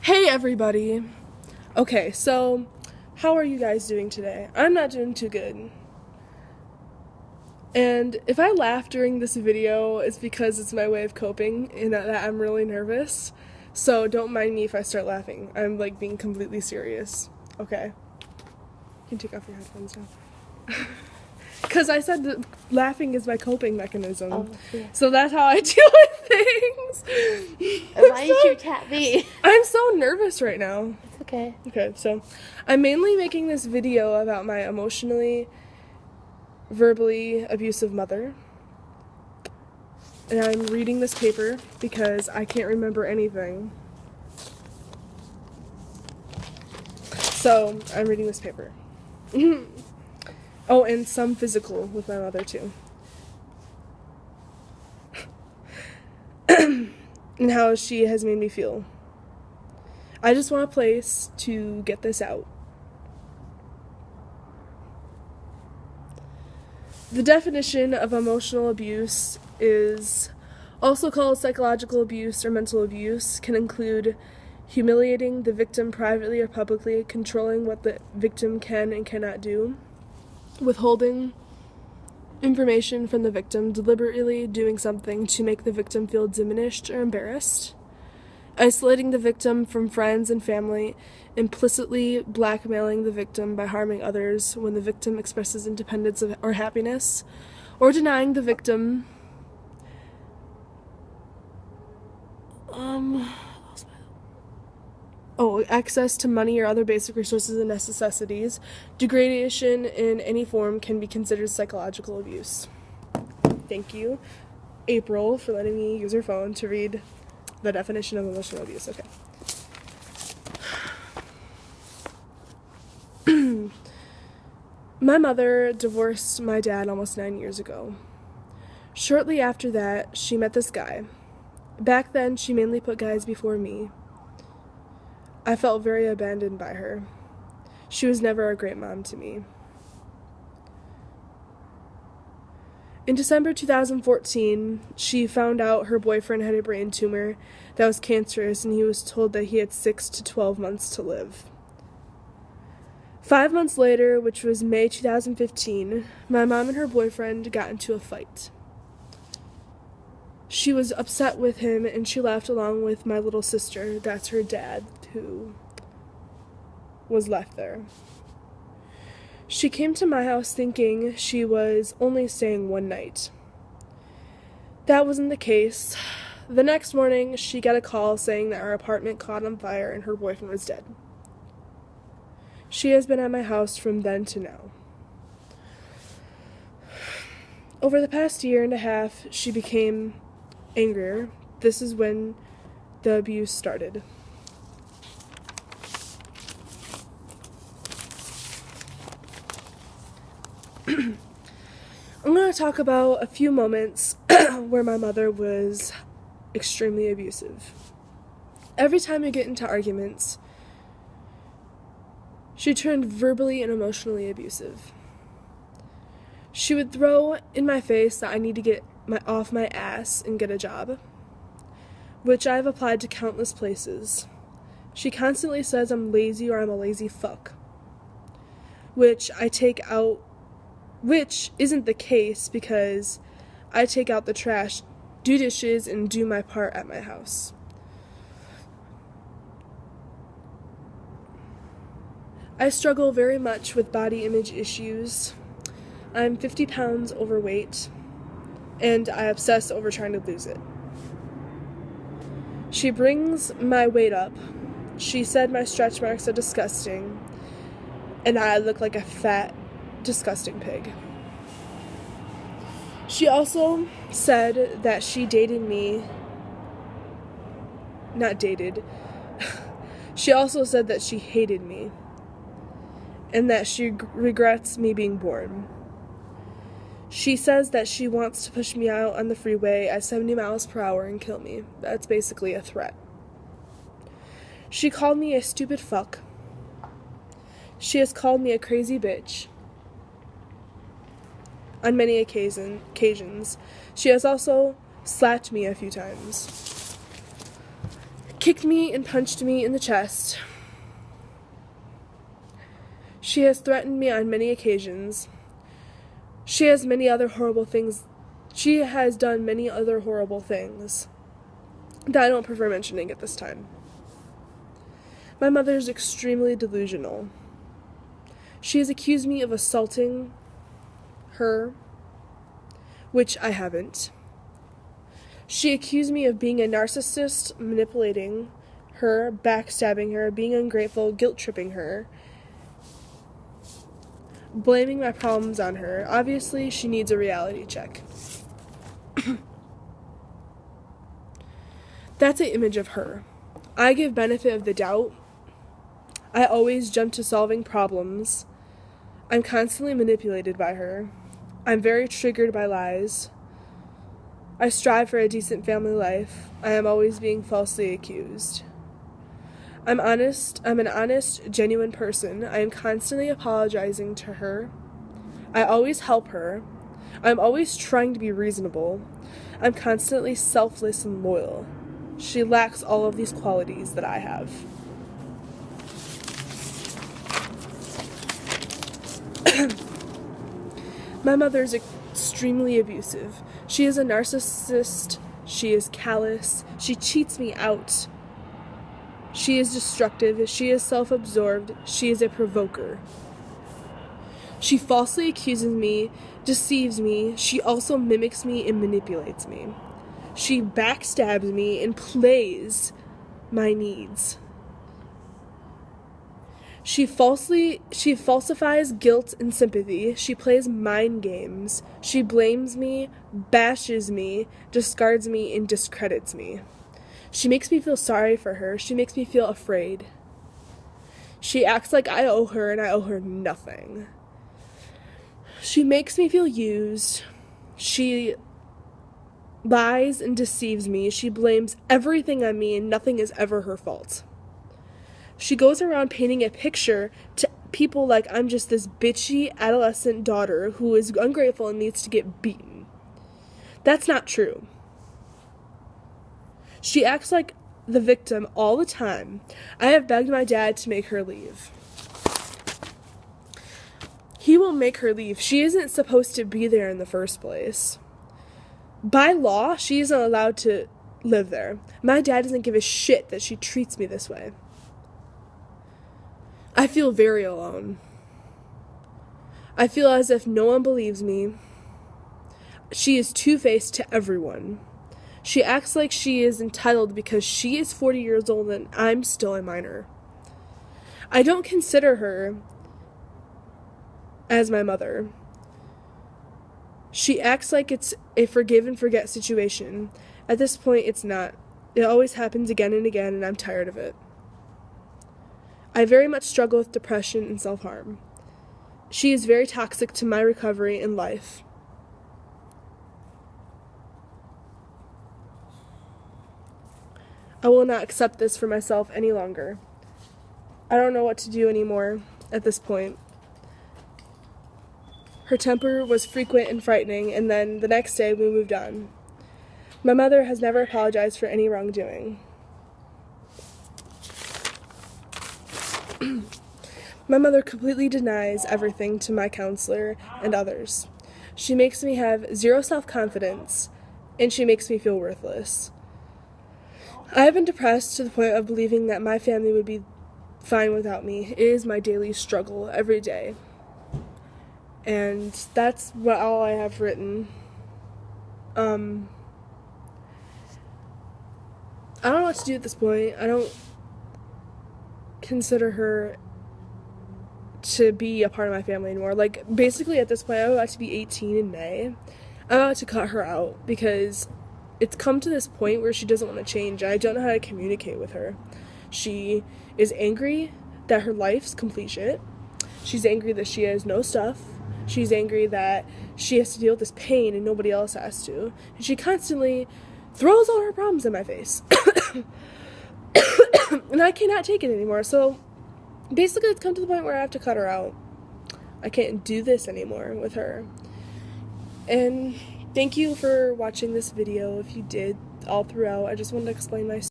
Hey everybody! Okay, so how are you guys doing today? I'm not doing too good. And if I laugh during this video, it's because it's my way of coping and that I'm really nervous. So don't mind me if I start laughing. I'm like being completely serious. Okay. You can take off your headphones now. Because I said that laughing is my coping mechanism. Oh, yeah. So that's how I deal with things. Why did you tap me? I'm so nervous right now. It's okay. Okay, so I'm mainly making this video about my emotionally, verbally abusive mother. And I'm reading this paper because I can't remember anything. So I'm reading this paper. Oh, and some physical with my mother too. And how she has made me feel. I just want a place to get this out. The definition of emotional abuse is also called psychological abuse or mental abuse, can include humiliating the victim privately or publicly, controlling what the victim can and cannot do, withholding information from the victim, deliberately doing something to make the victim feel diminished or embarrassed, isolating the victim from friends and family, implicitly blackmailing the victim by harming others when the victim expresses independence or happiness, or denying the victim access to money or other basic resources and necessities. Degradation in any form can be considered psychological abuse. Thank you, April, for letting me use her phone to read the definition of emotional abuse. Okay. My mother divorced my dad almost 9 years ago. Shortly after that, she met this guy. Back then, she mainly put guys before me. I felt very abandoned by her. She was never a great mom to me. In December 2014, she found out her boyfriend had a brain tumor that was cancerous, and he was told that he had 6 to 12 months to live. 5 months later, which was May 2015, my mom and her boyfriend got into a fight. She was upset with him, and she left along with my little sister. That's her dad, who was left there. She came to my house thinking she was only staying one night. That wasn't the case. The next morning, she got a call saying that our apartment caught on fire and her boyfriend was dead. She has been at my house from then to now. Over the past year and a half, she became angrier. This is when the abuse started. I'm going to talk about a few moments where my mother was extremely abusive. Every time we get into arguments, she turned verbally and emotionally abusive. She would throw in my face that I need to get off my ass and get a job, which I've applied to countless places. She constantly says I'm lazy or I'm a lazy fuck, which isn't the case because I take out the trash, do dishes, and do my part at my house. I struggle very much with body image issues. I'm 50 pounds overweight, and I obsess over trying to lose it. She brings my weight up. She said my stretch marks are disgusting, and I look like a fat, disgusting pig. She also said that she dated me. Not dated. She also said that she hated me, and that she regrets me being born. She says that she wants to push me out on the freeway at 70 miles per hour and kill me. That's basically a threat. She called me a stupid fuck. She has called me a crazy bitch on many occasions. She has also slapped me a few times. kicked me and punched me in the chest. She has threatened me on many occasions. She has done many other horrible things that I don't prefer mentioning at this time. My mother is extremely delusional. She has accused me of assaulting her, which I haven't. She accused me of being a narcissist, manipulating her, backstabbing her, being ungrateful, guilt-tripping her, blaming my problems on her. Obviously, she needs a reality check. That's an image of her. I give benefit of the doubt. I always jump to solving problems. I'm constantly manipulated by her. I'm very triggered by lies. I strive for a decent family life. I am always being falsely accused. I'm honest. I'm an honest, genuine person. I am constantly apologizing to her. I always help her. I'm always trying to be reasonable. I'm constantly selfless and loyal. She lacks all of these qualities that I have. My mother is extremely abusive. She is a narcissist. She is callous. She cheats me out. She is destructive. She is self-absorbed. She is a provoker. She falsely accuses me, deceives me. She also mimics me and manipulates me. She backstabs me and plays my needs. She falsifies guilt and sympathy. She plays mind games. She blames me, bashes me, discards me, and discredits me. She makes me feel sorry for her. She makes me feel afraid. She acts like I owe her and I owe her nothing. She makes me feel used. She lies and deceives me. She blames everything on me and nothing is ever her fault. She goes around painting a picture to people like I'm just this bitchy adolescent daughter who is ungrateful and needs to get beaten. That's not true. She acts like the victim all the time. I have begged my dad to make her leave. He won't make her leave. She isn't supposed to be there in the first place. By law, she isn't allowed to live there. My dad doesn't give a shit that she treats me this way. I feel very alone. I feel as if no one believes me. She is two-faced to everyone. She acts like she is entitled because she is 40 years old and I'm still a minor. I don't consider her as my mother. She acts like it's a forgive and forget situation. At this point, it's not. It always happens again and again, and I'm tired of it. I very much struggle with depression and self-harm. She is very toxic to my recovery and life. I will not accept this for myself any longer. I don't know what to do anymore at this point. Her temper was frequent and frightening, and then the next day we moved on. My mother has never apologized for any wrongdoing. My mother completely denies everything to my counselor and others. She makes me have zero self-confidence, and she makes me feel worthless. I have been depressed to the point of believing that my family would be fine without me. It is my daily struggle every day. And that's all I have written. I don't know what to do at this point. I don't consider her to be a part of my family anymore. Like, basically at this point, I'm about to be 18 in May. I'm about to cut her out because it's come to this point where she doesn't want to change. I don't know how to communicate with her. She is angry that her life's complete shit. She's angry that she has no stuff. She's angry that she has to deal with this pain and nobody else has to. And she constantly throws all her problems in my face. And I cannot take it anymore. So basically it's come to the point where I have to cut her out. I can't do this anymore with her. And thank you for watching this video if you did all throughout. I just wanted to explain my